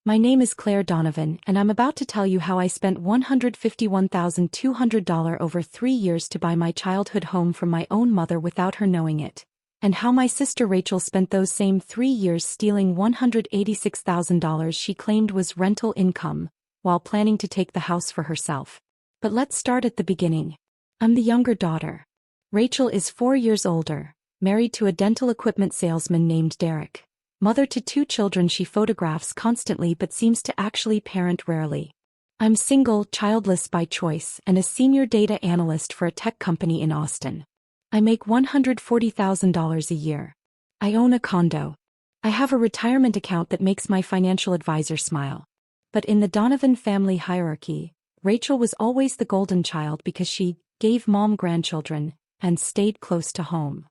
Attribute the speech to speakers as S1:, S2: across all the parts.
S1: My name is Claire Donovan, and I'm about to tell you how I spent $151,200 over 3 years to buy my childhood home from my own mother without her knowing it, and how my sister Rachel spent those same 3 years stealing $186,000 she claimed was rental income, while planning to take the house for herself. But let's start at the beginning. I'm the younger daughter. Rachel is 4 years older, married to a dental equipment salesman named Derek. Mother to 2 children she photographs constantly but seems to actually parent rarely. I'm single, childless by choice, and a senior data analyst for a tech company in Austin. I make $140,000 a year. I own a condo. I have a retirement account that makes my financial advisor smile. But in the Donovan family hierarchy, Rachel was always the golden child because she gave mom grandchildren and stayed close to home.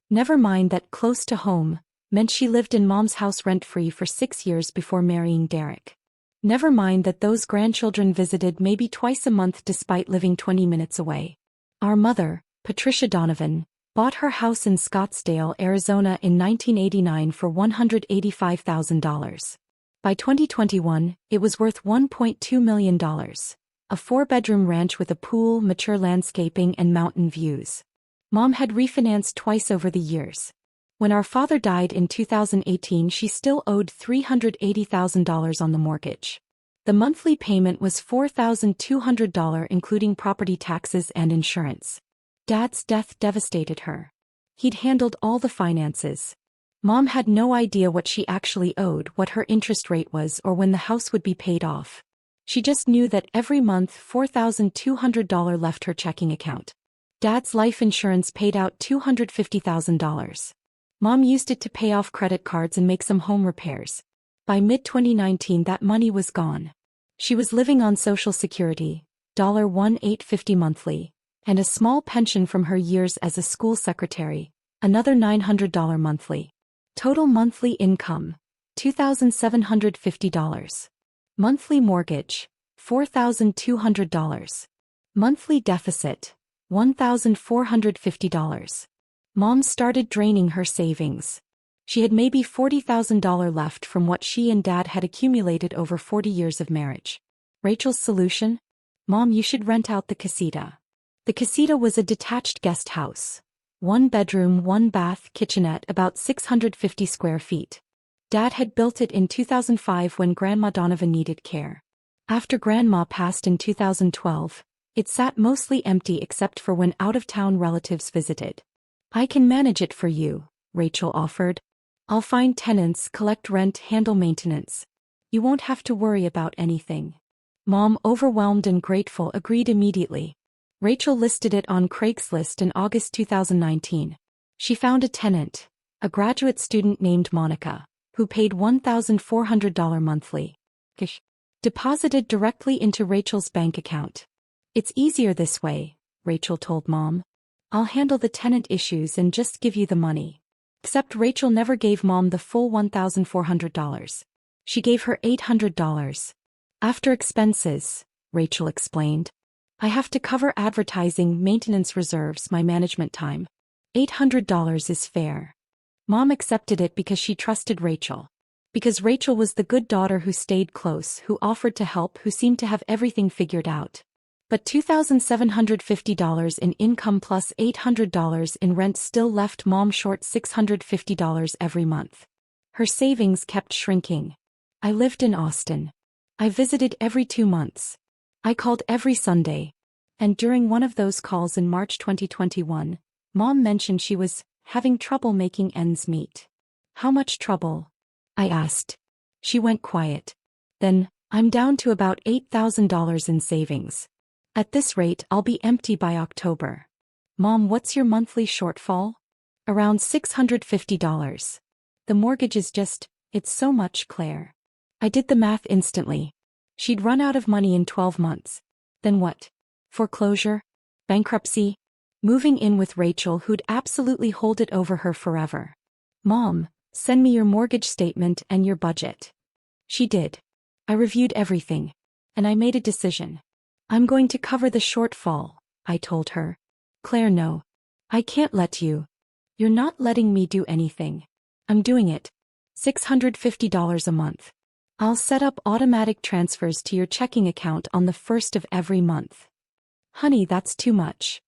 S1: Never mind that close to home meant she lived in mom's house rent-free for 6 years before marrying Derek. Never mind that those grandchildren visited maybe twice a month despite living 20 minutes away. Our mother, Patricia Donovan, bought her house in Scottsdale, Arizona in 1989 for $185,000. By 2021, it was worth $1.2 million, a 4-bedroom ranch with a pool, mature landscaping, and mountain views. Mom had refinanced twice over the years. When our father died in 2018, she still owed $380,000 on the mortgage. The monthly payment was $4,200 including property taxes and insurance. Dad's death devastated her. He'd handled all the finances. Mom had no idea what she actually owed, what her interest rate was, or when the house would be paid off. She just knew that every month $4,200 left her checking account. Dad's life insurance paid out $250,000. Mom used it to pay off credit cards and make some home repairs. By mid-2019 that money was gone. She was living on Social Security, $1,850 monthly, and a small pension from her years as a school secretary, another $900 monthly. Total monthly income, $2,750. Monthly mortgage, $4,200. Monthly deficit, $1,450. Mom started draining her savings. She had maybe $40,000 left from what she and Dad had accumulated over 40 years of marriage. Rachel's solution? Mom, you should rent out the casita. The casita was a detached guest house. 1 bedroom, 1 bath, kitchenette, about 650 square feet. Dad had built it in 2005 when Grandma Donovan needed care. After Grandma passed in 2012, it sat mostly empty except for when out-of-town relatives visited. I can manage it for you, Rachel offered. I'll find tenants, collect rent, handle maintenance. You won't have to worry about anything. Mom, overwhelmed and grateful, agreed immediately. Rachel listed it on Craigslist in August 2019. She found a tenant, a graduate student named Monica, who paid $1,400 monthly. Deposited directly into Rachel's bank account. It's easier this way, Rachel told Mom. I'll handle the tenant issues and just give you the money. Except Rachel never gave Mom the full $1,400. She gave her $800. After expenses, Rachel explained. I have to cover advertising, maintenance reserves, my management time. $800 is fair. Mom accepted it because she trusted Rachel. Because Rachel was the good daughter who stayed close, who offered to help, who seemed to have everything figured out. But $2,750 in income plus $800 in rent still left Mom short $650 every month. Her savings kept shrinking. I lived in Austin. I visited every 2 months. I called every Sunday. And during one of those calls in March 2021, Mom mentioned she was having trouble making ends meet. How much trouble? I asked. She went quiet. Then, I'm down to about $8,000 in savings. At this rate, I'll be empty by October. Mom, what's your monthly shortfall? Around $650. The mortgage is just, it's so much, Claire. I did the math instantly. She'd run out of money in 12 months. Then what? Foreclosure? Bankruptcy? Moving in with Rachel, who'd absolutely hold it over her forever. Mom, send me your mortgage statement and your budget. She did. I reviewed everything. And I made a decision. I'm going to cover the shortfall, I told her. Claire, no. I can't let you. You're not letting me do anything. I'm doing it. $650 a month. I'll set up automatic transfers to your checking account on the first of every month. Honey, that's too much.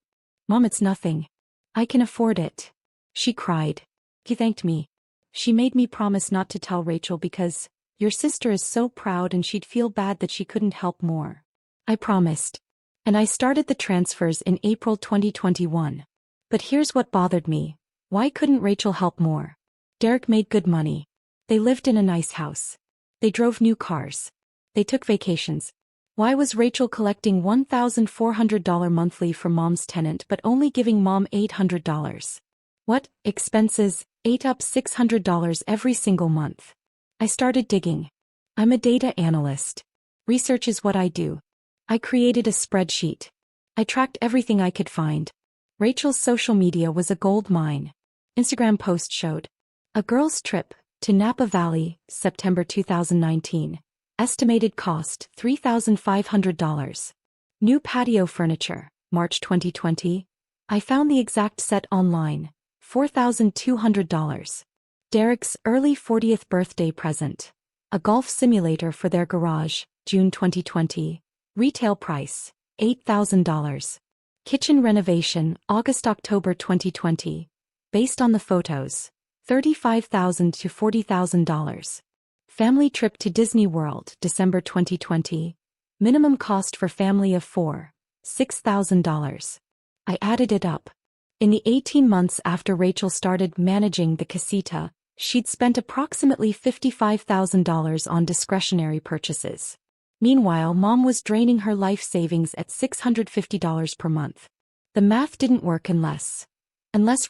S1: Mom, it's nothing. I can afford it. She cried. He thanked me. She made me promise not to tell Rachel because your sister is so proud and she'd feel bad that she couldn't help more. I promised. And I started the transfers in April 2021. But here's what bothered me. Why couldn't Rachel help more? Derek made good money. They lived in a nice house. They drove new cars. They took vacations. Why was Rachel collecting $1,400 monthly from Mom's tenant but only giving Mom $800? What? Expenses ate up $600 every single month. I started digging. I'm a data analyst. Research is what I do. I created a spreadsheet. I tracked everything I could find. Rachel's social media was a gold mine. Instagram post showed a girl's trip to Napa Valley, September 2019. Estimated cost $3,500. New patio furniture, March 2020. I found the exact set online, $4,200. Derek's early 40th birthday present. A golf simulator for their garage, June 2020. Retail price, $8,000. Kitchen renovation, August-October 2020. Based on the photos, $35,000 to $40,000. Family trip to Disney World, December 2020. Minimum cost for family of 4, $6,000. I added it up. In the 18 months after Rachel started managing the casita, she'd spent approximately $55,000 on discretionary purchases. Meanwhile, Mom was draining her life savings at $650 per month. The math didn't work unless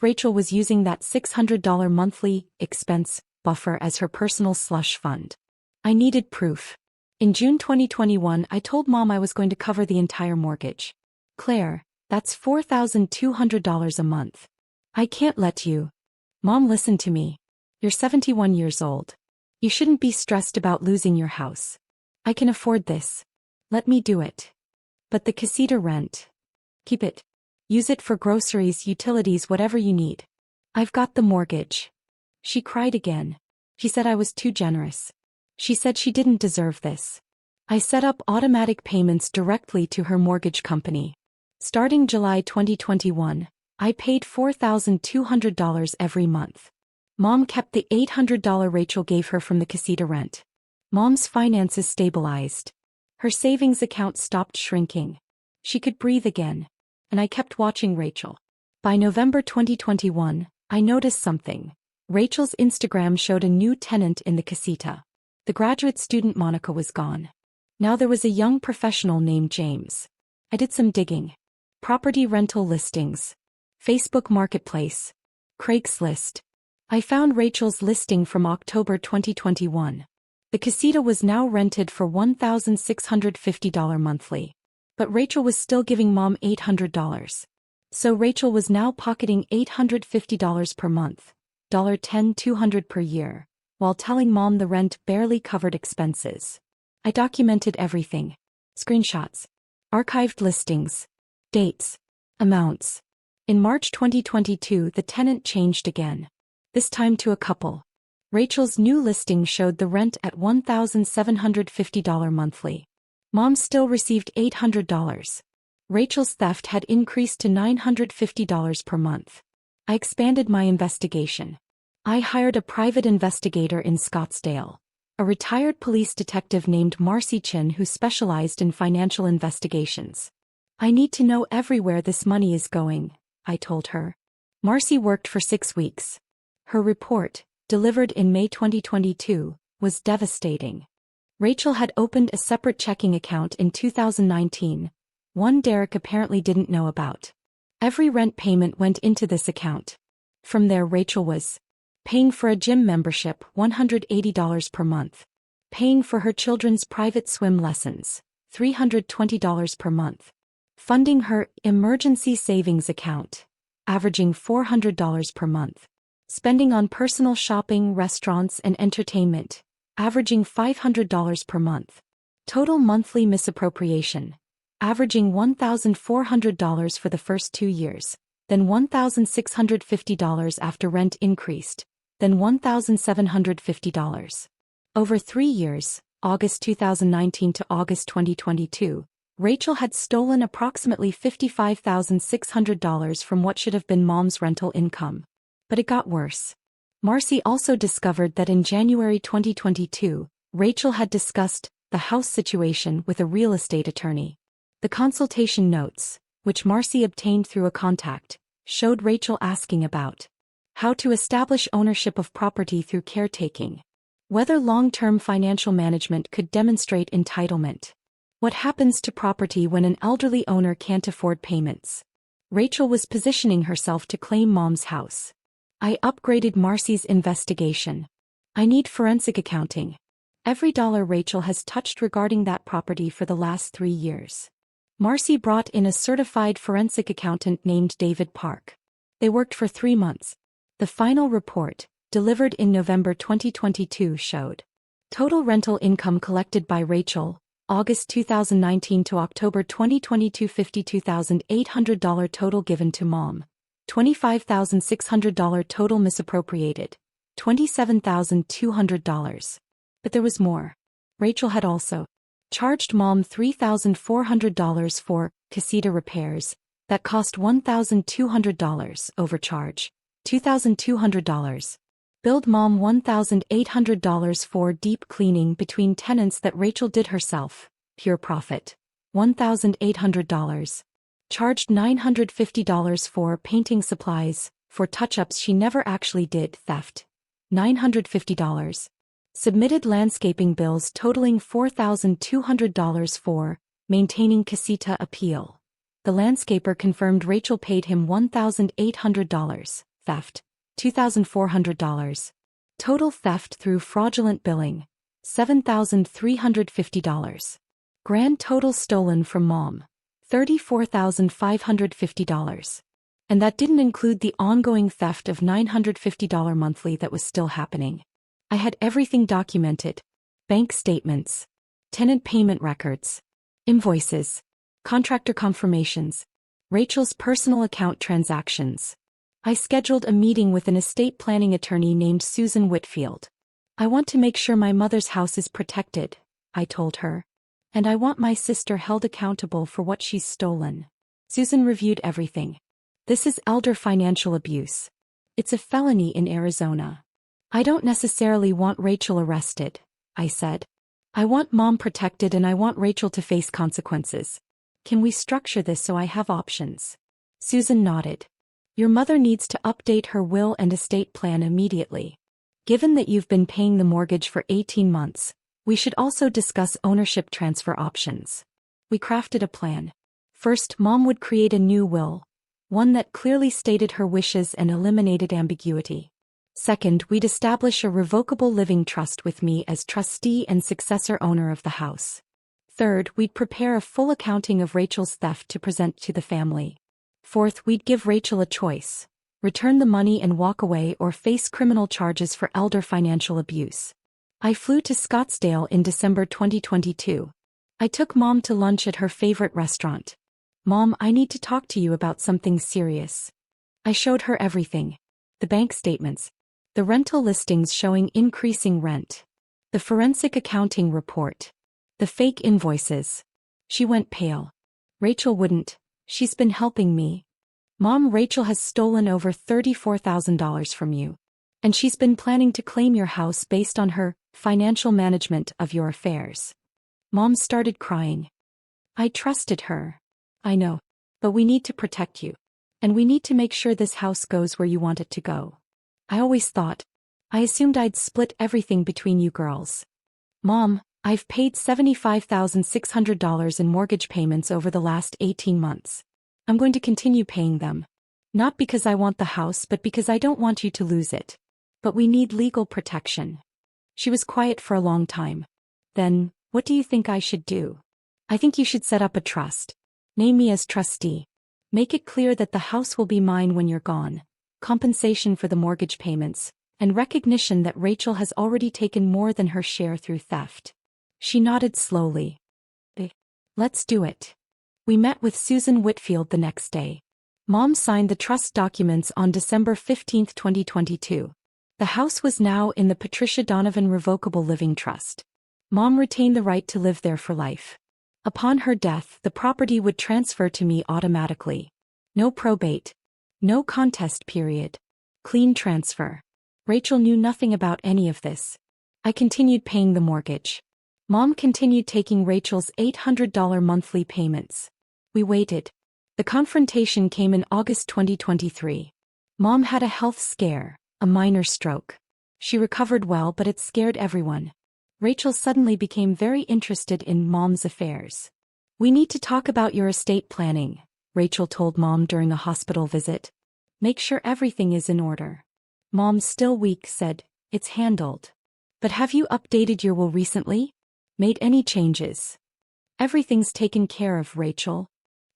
S1: Rachel was using that $600 monthly expense buffer as her personal slush fund. I needed proof. In June 2021, I told Mom I was going to cover the entire mortgage. Claire, that's $4,200 a month. I can't let you. Mom, listen to me. You're 71 years old. You shouldn't be stressed about losing your house. I can afford this. Let me do it. But the casita rent. Keep it. Use it for groceries, utilities, whatever you need. I've got the mortgage. She cried again. She said I was too generous. She said she didn't deserve this. I set up automatic payments directly to her mortgage company. Starting July 2021, I paid $4,200 every month. Mom kept the $800 Rachel gave her from the casita rent. Mom's finances stabilized. Her savings account stopped shrinking. She could breathe again. And I kept watching Rachel. By November 2021, I noticed something. Rachel's Instagram showed a new tenant in the casita. The graduate student Monica was gone. Now there was a young professional named James. I did some digging. Property rental listings. Facebook Marketplace. Craigslist. I found Rachel's listing from October 2021. The casita was now rented for $1,650 monthly. But Rachel was still giving Mom $800. So Rachel was now pocketing $850 per month, $10,200 per year, while telling Mom the rent barely covered expenses. I documented everything. Screenshots. Archived listings. Dates. Amounts. In March 2022, the tenant changed again. This time to a couple. Rachel's new listing showed the rent at $1,750 monthly. Mom still received $800. Rachel's theft had increased to $950 per month. I expanded my investigation. I hired a private investigator in Scottsdale, a retired police detective named Marcy Chin who specialized in financial investigations. I need to know everywhere this money is going, I told her. Marcy worked for 6 weeks. Her report, delivered in May 2022, was devastating. Rachel had opened a separate checking account in 2019, one Derek apparently didn't know about. Every rent payment went into this account. From there, Rachel was paying for a gym membership, $180 per month. Paying for her children's private swim lessons, $320 per month. Funding her emergency savings account, averaging $400 per month. Spending on personal shopping, restaurants, and entertainment, averaging $500 per month. Total monthly misappropriation, averaging $1,400 for the first 2 years, then $1,650 after rent increased, then $1,750. Over 3 years, August 2019 to August 2022, Rachel had stolen approximately $55,600 from what should have been Mom's rental income. But it got worse. Marcy also discovered that in January 2022, Rachel had discussed the house situation with a real estate attorney. The consultation notes, which Marcy obtained through a contact, showed Rachel asking about how to establish ownership of property through caretaking, whether long-term financial management could demonstrate entitlement, what happens to property when an elderly owner can't afford payments. Rachel was positioning herself to claim Mom's house. I upgraded Marcy's investigation. I need forensic accounting. Every dollar Rachel has touched regarding that property for the last 3 years. Marcy brought in a certified forensic accountant named David Park. They worked for 3 months. The final report, delivered in November 2022, showed total rental income collected by Rachel, August 2019 to October 2022, $52,800 total given to Mom, $25,600 total misappropriated, $27,200. But there was more. Rachel had also charged Mom $3,400 for casita repairs that cost $1,200, overcharge $2,200. Billed Mom $1,800 for deep cleaning between tenants that Rachel did herself, pure profit, $1,800. Charged $950 for painting supplies, for touch-ups she never actually did, theft, $950. Submitted landscaping bills totaling $4,200 for maintaining casita appeal. The landscaper confirmed Rachel paid him $1,800, theft, $2,400. Total theft through fraudulent billing, $7,350. Grand total stolen from Mom, $34,550. And that didn't include the ongoing theft of $950 monthly that was still happening. I had everything documented: bank statements, tenant payment records, invoices, contractor confirmations, Rachel's personal account transactions. I scheduled a meeting with an estate planning attorney named Susan Whitfield. I want to make sure my mother's house is protected, I told her. And I want my sister held accountable for what she's stolen. Susan reviewed everything. This is elder financial abuse. It's a felony in Arizona. I don't necessarily want Rachel arrested, I said. I want Mom protected and I want Rachel to face consequences. Can we structure this so I have options? Susan nodded. Your mother needs to update her will and estate plan immediately. Given that you've been paying the mortgage for 18 months, we should also discuss ownership transfer options. We crafted a plan. First, Mom would create a new will, one that clearly stated her wishes and eliminated ambiguity. Second, we'd establish a revocable living trust with me as trustee and successor owner of the house. Third, we'd prepare a full accounting of Rachel's theft to present to the family. Fourth, we'd give Rachel a choice: return the money and walk away or face criminal charges for elder financial abuse. I flew to Scottsdale in December 2022. I took Mom to lunch at her favorite restaurant. Mom, I need to talk to you about something serious. I showed her everything. The bank statements. The rental listings showing increasing rent. The forensic accounting report. The fake invoices. She went pale. Rachel wouldn't. She's been helping me. Mom, Rachel has stolen over $34,000 from you. And she's been planning to claim your house based on her financial management of your affairs. Mom started crying. I trusted her. I know. But we need to protect you. And we need to make sure this house goes where you want it to go. I always thought. I assumed I'd split everything between you girls. Mom, I've paid $75,600 in mortgage payments over the last 18 months. I'm going to continue paying them. Not because I want the house but because I don't want you to lose it. But we need legal protection. She was quiet for a long time. Then, what do you think I should do? I think you should set up a trust. Name me as trustee. Make it clear that the house will be mine when you're gone. Compensation for the mortgage payments, and recognition that Rachel has already taken more than her share through theft. She nodded slowly. Let's do it. We met with Susan Whitfield the next day. Mom signed the trust documents on December 15, 2022. The house was now in the Patricia Donovan Revocable Living Trust. Mom retained the right to live there for life. Upon her death, the property would transfer to me automatically. No probate. No contest period. Clean transfer. Rachel knew nothing about any of this. I continued paying the mortgage. Mom continued taking Rachel's $800 monthly payments. We waited. The confrontation came in August 2023. Mom had a health scare, a minor stroke. She recovered well, but it scared everyone. Rachel suddenly became very interested in Mom's affairs. "We need to talk about your estate planning," Rachel told Mom during a hospital visit. "Make sure everything is in order." Mom, still weak, said, "It's handled." "But have you updated your will recently? Made any changes?" "Everything's taken care of, Rachel."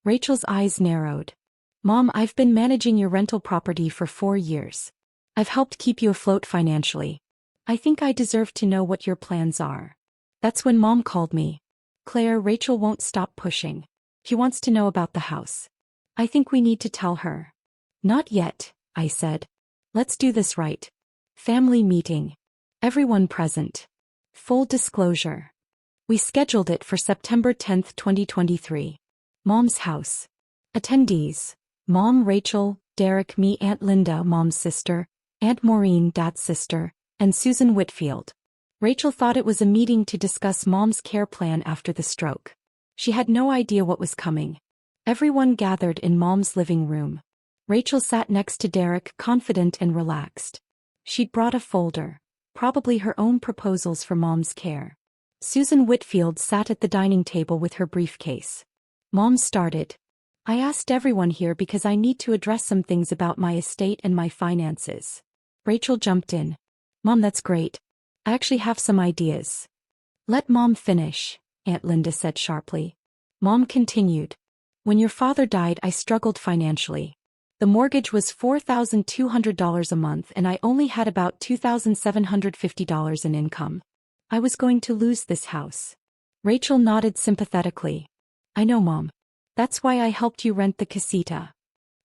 S1: Rachel's eyes narrowed. "Mom, I've been managing your rental property for 4 years. I've helped keep you afloat financially. I think I deserve to know what your plans are." That's when Mom called me. "Claire, Rachel won't stop pushing. She wants to know about the house. I think we need to tell her." "Not yet," I said. "Let's do this right." Family meeting. Everyone present. Full disclosure. We scheduled it for September 10, 2023. Mom's house. Attendees: Mom, Rachel, Derek, me, Aunt Linda, Mom's sister, Aunt Maureen, Dad's sister, and Susan Whitfield. Rachel thought it was a meeting to discuss Mom's care plan after the stroke. She had no idea what was coming. Everyone gathered in Mom's living room. Rachel sat next to Derek, confident and relaxed. She'd brought a folder, probably her own proposals for Mom's care. Susan Whitfield sat at the dining table with her briefcase. Mom started. "I asked everyone here because I need to address some things about my estate and my finances." Rachel jumped in. "Mom, that's great. I actually have some ideas." "Let Mom finish," Aunt Linda said sharply. Mom continued. "When your father died, I struggled financially. The mortgage was $4,200 a month and I only had about $2,750 in income. I was going to lose this house." Rachel nodded sympathetically. "I know, Mom. That's why I helped you rent the casita."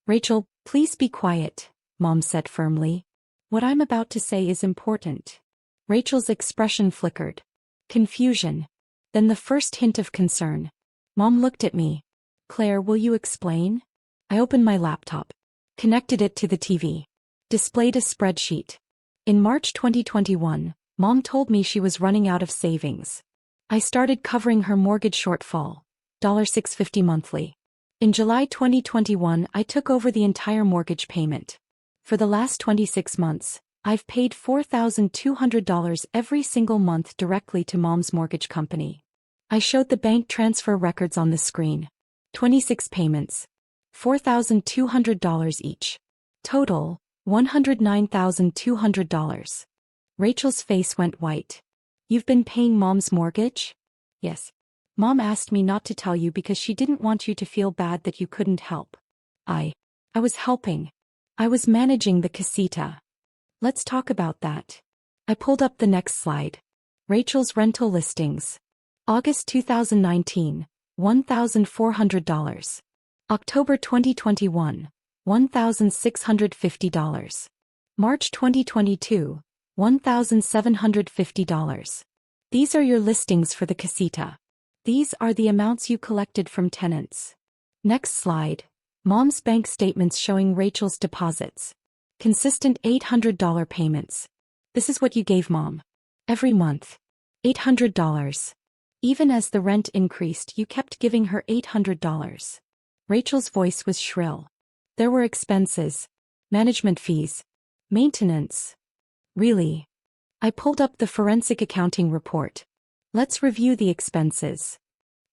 S1: "Rachel, please be quiet," Mom said firmly. "What I'm about to say is important." Rachel's expression flickered. Confusion. Then the first hint of concern. Mom looked at me. "Claire, will you explain?" I opened my laptop. Connected it to the TV. Displayed a spreadsheet. In March 2021, Mom told me she was running out of savings. I started covering her mortgage shortfall, $650 monthly. In July 2021, I took over the entire mortgage payment. For the last 26 months, I've paid $4,200 every single month directly to Mom's mortgage company. I showed the bank transfer records on the screen. 26 payments. $4,200 each. Total, $109,200. Rachel's face went white. "You've been paying Mom's mortgage?" "Yes. Mom asked me not to tell you because she didn't want you to feel bad that you couldn't help." I was helping. I was managing the casita." "Let's talk about that." I pulled up the next slide. Rachel's rental listings. August 2019, $1,400. October 2021, $1,650. March 2022, $1,750. These are your listings for the casita. These are the amounts you collected from tenants. Next slide. Mom's bank statements showing Rachel's deposits. Consistent $800 payments. This is what you gave Mom. Every month. $800. Even as the rent increased, you kept giving her $800. Rachel's voice was shrill. There were expenses. Management fees. Maintenance. Really? I pulled up the forensic accounting report. Let's review the expenses.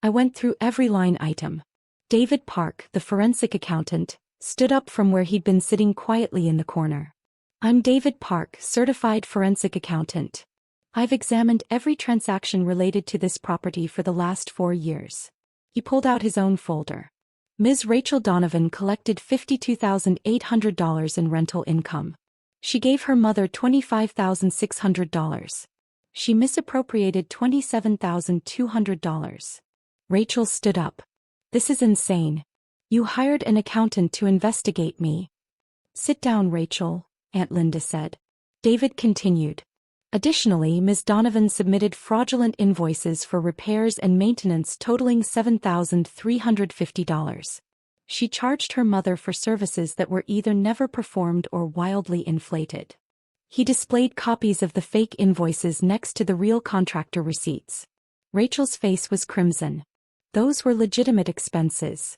S1: I went through every line item. David Park, the forensic accountant, stood up from where he'd been sitting quietly in the corner. "I'm David Park, certified forensic accountant. I've examined every transaction related to this property for the last 4 years." He pulled out his own folder. Ms. Rachel Donovan collected $52,800 in rental income. She gave her mother $25,600. She misappropriated $27,200. Rachel stood up. "This is insane. You hired an accountant to investigate me." "Sit down, Rachel," Aunt Linda said. David continued. Additionally, Ms. Donovan submitted fraudulent invoices for repairs and maintenance totaling $7,350. She charged her mother for services that were either never performed or wildly inflated. He displayed copies of the fake invoices next to the real contractor receipts. Rachel's face was crimson. Those were legitimate expenses.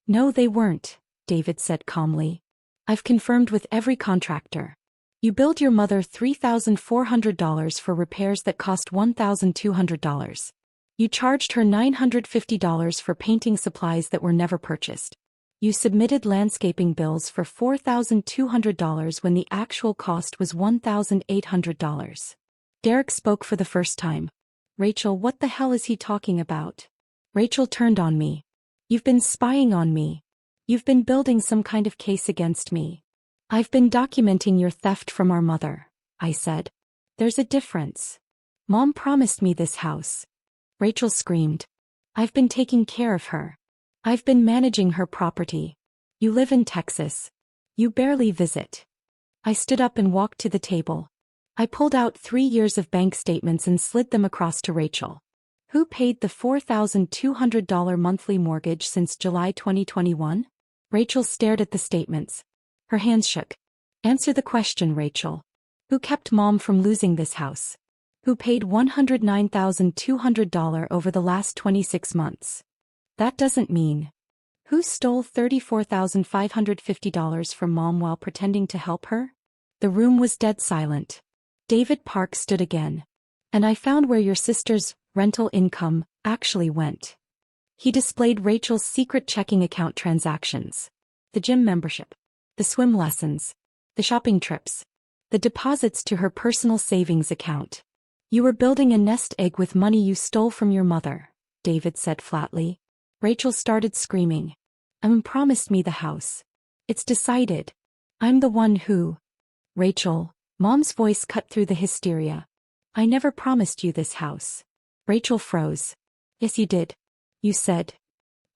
S1: No, they weren't, David said calmly. I've confirmed with every contractor. You billed your mother $3,400 for repairs that cost $1,200. You charged her $950 for painting supplies that were never purchased. You submitted landscaping bills for $4,200 when the actual cost was $1,800. Derek spoke for the first time. Rachel, what the hell is he talking about? Rachel turned on me. You've been spying on me. You've been building some kind of case against me. I've been documenting your theft from our mother, I said. There's a difference. Mom promised me this house. Rachel screamed. I've been taking care of her. I've been managing her property. You live in Texas. You barely visit. I stood up and walked to the table. I pulled out 3 years of bank statements and slid them across to Rachel. Who paid the $4,200 monthly mortgage since July 2021? Rachel stared at the statements. Her hands shook. Answer the question, Rachel. Who kept Mom from losing this house? Who paid $109,200 over the last 26 months? That doesn't mean. Who stole $34,550 from Mom while pretending to help her? The room was dead silent. David Park stood again. And I found where your sister's rental income actually went. He displayed Rachel's secret checking account transactions. The gym membership. The swim lessons. The shopping trips. The deposits to her personal savings account. You were building a nest egg with money you stole from your mother, David said flatly. Rachel started screaming. Promised me the house. It's decided. I'm the one who. Rachel, Mom's voice cut through the hysteria. I never promised you this house. Rachel froze. Yes, you did. You said.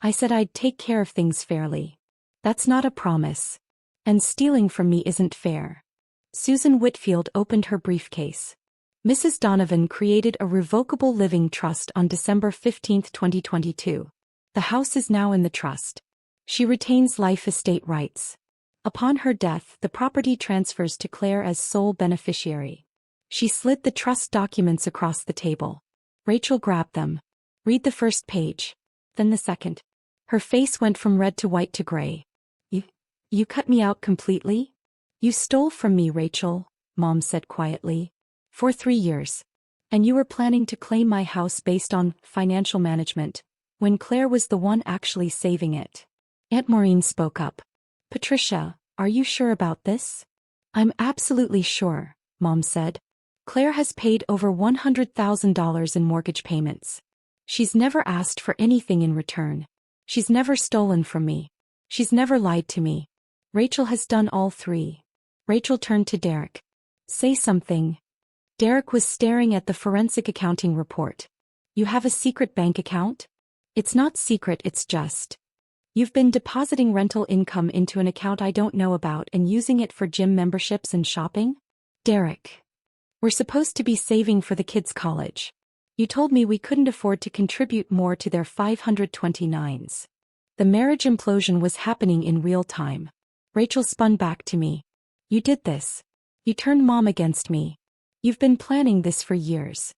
S1: I said I'd take care of things fairly. That's not a promise. And stealing from me isn't fair. Susan Whitfield opened her briefcase. Mrs. Donovan created a revocable living trust on December 15, 2022. The house is now in the trust. She retains life estate rights. Upon her death, the property transfers to Claire as sole beneficiary. She slid the trust documents across the table. Rachel grabbed them. Read the first page. Then the second. Her face went from red to white to gray. You cut me out completely? You stole from me, Rachel, Mom said quietly. For 3 years. And you were planning to claim my house based on financial management, when Claire was the one actually saving it. Aunt Maureen spoke up. Patricia, are you sure about this? I'm absolutely sure, Mom said. Claire has paid over $100,000 in mortgage payments. She's never asked for anything in return. She's never stolen from me. She's never lied to me. Rachel has done all 3. Rachel turned to Derek. Say something. Derek was staring at the forensic accounting report. You have a secret bank account? It's not secret, it's just. You've been depositing rental income into an account I don't know about and using it for gym memberships and shopping? Derek. We're supposed to be saving for the kids' college. You told me we couldn't afford to contribute more to their 529s. The marriage implosion was happening in real time. Rachel spun back to me. You did this. You turned Mom against me. You've been planning this for years.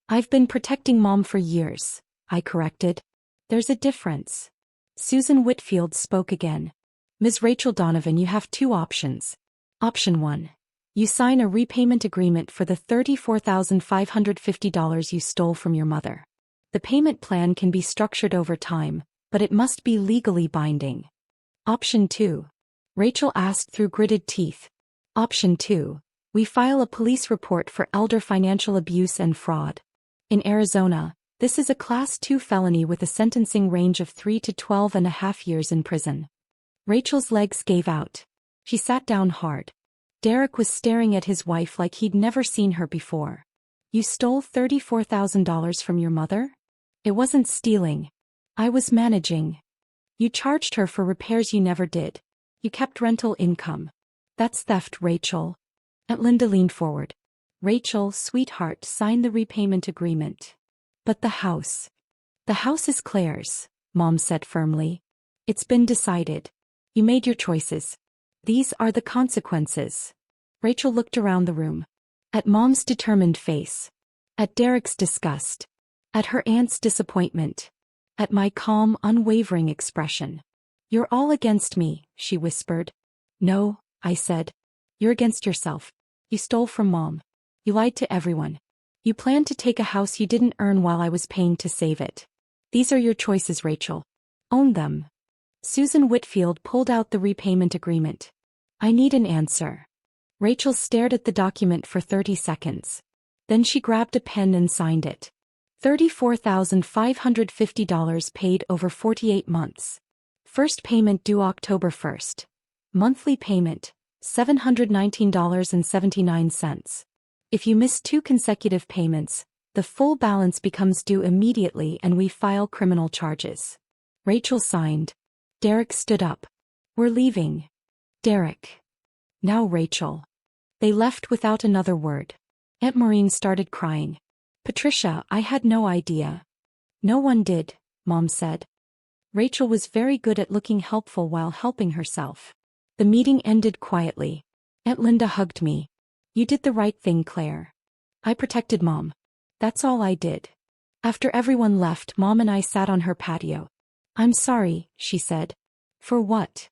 S1: I've been protecting Mom for years, I corrected. There's a difference. Susan Whitfield spoke again. Ms. Rachel Donovan, you have 2 options. Option 1. You sign a repayment agreement for the $34,550 you stole from your mother. The payment plan can be structured over time, but it must be legally binding. Option 2. Rachel asked through gritted teeth. Option 2. We file a police report for elder financial abuse and fraud. In Arizona, this is a Class 2 felony with a sentencing range of 3 to 12.5 years in prison. Rachel's legs gave out. She sat down hard. Derek was staring at his wife like he'd never seen her before. You stole $34,000 from your mother? It wasn't stealing. I was managing. You charged her for repairs you never did. You kept rental income. That's theft, Rachel. Aunt Linda leaned forward. Rachel, sweetheart, sign the repayment agreement. But the house. The house is Claire's, Mom said firmly. It's been decided. You made your choices. These are the consequences. Rachel looked around the room. At Mom's determined face. At Derek's disgust. At her aunt's disappointment. At my calm, unwavering expression. You're all against me, she whispered. No, I said. You're against yourself. You stole from Mom. You lied to everyone. You planned to take a house you didn't earn while I was paying to save it. These are your choices, Rachel. Own them. Susan Whitfield pulled out the repayment agreement. I need an answer. Rachel stared at the document for 30 seconds. Then she grabbed a pen and signed it. $34,550 paid over 48 months. First payment due October 1st. Monthly payment, $719.79. If you miss 2 consecutive payments, the full balance becomes due immediately and we file criminal charges. Rachel signed. Derek stood up. We're leaving. Derek. Now Rachel. They left without another word. Aunt Maureen started crying. Patricia, I had no idea. No one did, Mom said. Rachel was very good at looking helpful while helping herself. The meeting ended quietly. Aunt Linda hugged me. You did the right thing, Claire. I protected Mom. That's all I did. After everyone left, Mom and I sat on her patio. I'm sorry, she said. For what?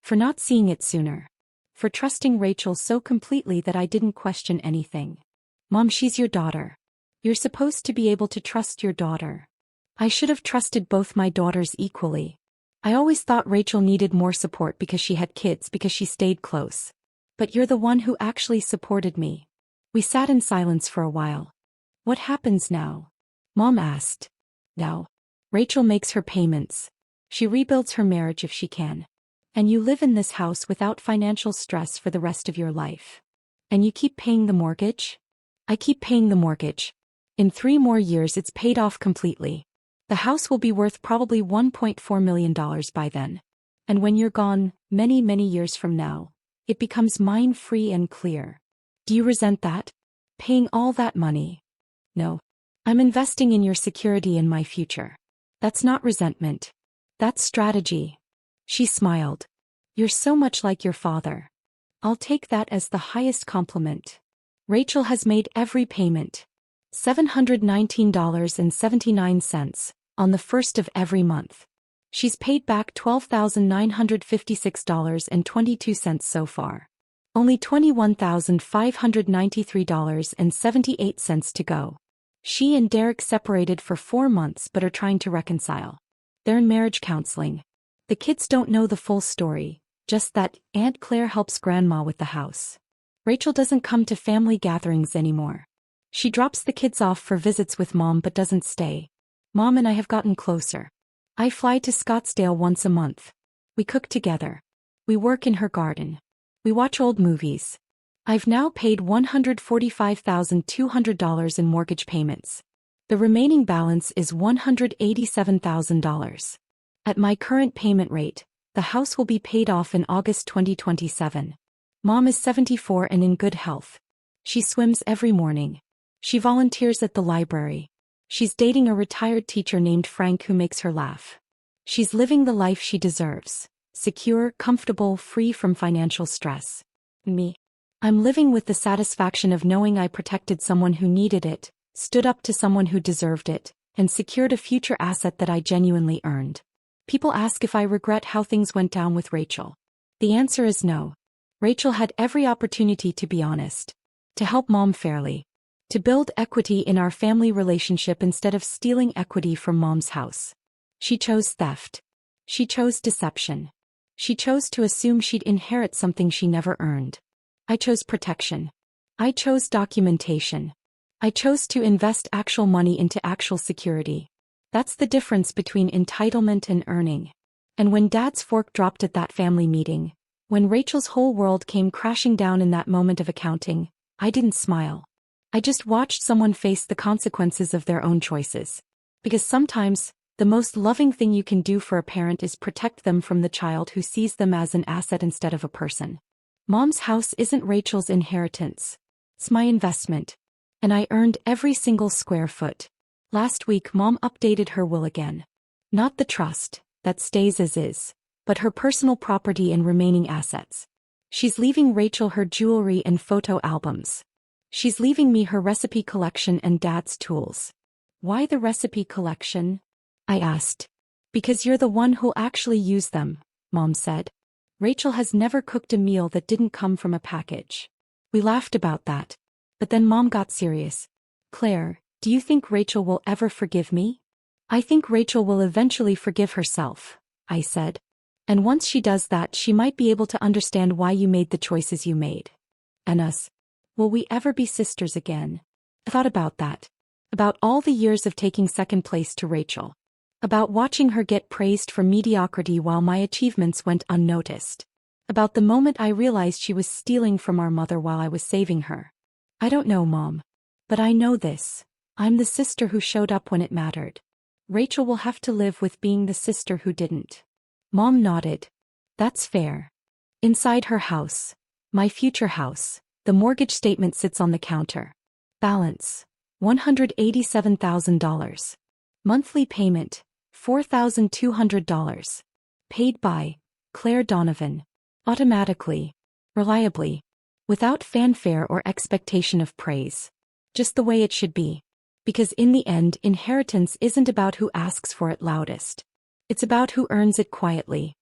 S1: For not seeing it sooner. For trusting Rachel so completely that I didn't question anything. Mom, she's your daughter. You're supposed to be able to trust your daughter. I should have trusted both my daughters equally. I always thought Rachel needed more support because she had kids, because she stayed close. But you're the one who actually supported me. We sat in silence for a while. What happens now? Mom asked. Now. Rachel makes her payments. She rebuilds her marriage if she can. And you live in this house without financial stress for the rest of your life. And you keep paying the mortgage? I keep paying the mortgage. In 3 more years it's paid off completely. The house will be worth probably $1.4 million by then. And when you're gone, many, many years from now, it becomes mine, free and clear. Do you resent that? Paying all that money? No. I'm investing in your security and my future. That's not resentment. That's strategy. She smiled. You're so much like your father. I'll take that as the highest compliment. Rachel has made every payment. $719.79 on the first of every month. She's paid back $12,956.22 so far. Only $21,593.78 to go. She and Derek separated for 4 months but are trying to reconcile. They're in marriage counseling. The kids don't know the full story, just that Aunt Claire helps Grandma with the house. Rachel doesn't come to family gatherings anymore. She drops the kids off for visits with Mom but doesn't stay. Mom and I have gotten closer. I fly to Scottsdale once a month. We cook together. We work in her garden. We watch old movies. I've now paid $145,200 in mortgage payments. The remaining balance is $187,000. At my current payment rate, the house will be paid off in August 2027. Mom is 74 and in good health. She swims every morning. She volunteers at the library. She's dating a retired teacher named Frank who makes her laugh. She's living the life she deserves. Secure, comfortable, free from financial stress. Me. I'm living with the satisfaction of knowing I protected someone who needed it, stood up to someone who deserved it, and secured a future asset that I genuinely earned. People ask if I regret how things went down with Rachel. The answer is no. Rachel had every opportunity to be honest. To help Mom fairly. To build equity in our family relationship instead of stealing equity from Mom's house. She chose theft. She chose deception. She chose to assume she'd inherit something she never earned. I chose protection. I chose documentation. I chose to invest actual money into actual security. That's the difference between entitlement and earning. And when Dad's fork dropped at that family meeting, when Rachel's whole world came crashing down in that moment of accounting, I didn't smile. I just watched someone face the consequences of their own choices. Because sometimes, the most loving thing you can do for a parent is protect them from the child who sees them as an asset instead of a person. Mom's house isn't Rachel's inheritance. It's my investment. And I earned every single square foot. Last week Mom updated her will again. Not the trust, that stays as is, but her personal property and remaining assets. She's leaving Rachel her jewelry and photo albums. She's leaving me her recipe collection and Dad's tools. Why the recipe collection? I asked. Because you're the one who'll actually use them, Mom said. Rachel has never cooked a meal that didn't come from a package. We laughed about that. But then Mom got serious. Claire, do you think Rachel will ever forgive me? I think Rachel will eventually forgive herself, I said. And once she does that, she might be able to understand why you made the choices you made. And us. Will we ever be sisters again? I thought about that. About all the years of taking second place to Rachel. About watching her get praised for mediocrity while my achievements went unnoticed. About the moment I realized she was stealing from our mother while I was saving her. I don't know, Mom. But I know this. I'm the sister who showed up when it mattered. Rachel will have to live with being the sister who didn't. Mom nodded. That's fair. Inside her house, my future house, the mortgage statement sits on the counter. Balance, $187,000. Monthly payment, $4,200. Paid by Claire Donovan. Automatically. Reliably. Without fanfare or expectation of praise. Just the way it should be. Because in the end, inheritance isn't about who asks for it loudest. It's about who earns it quietly.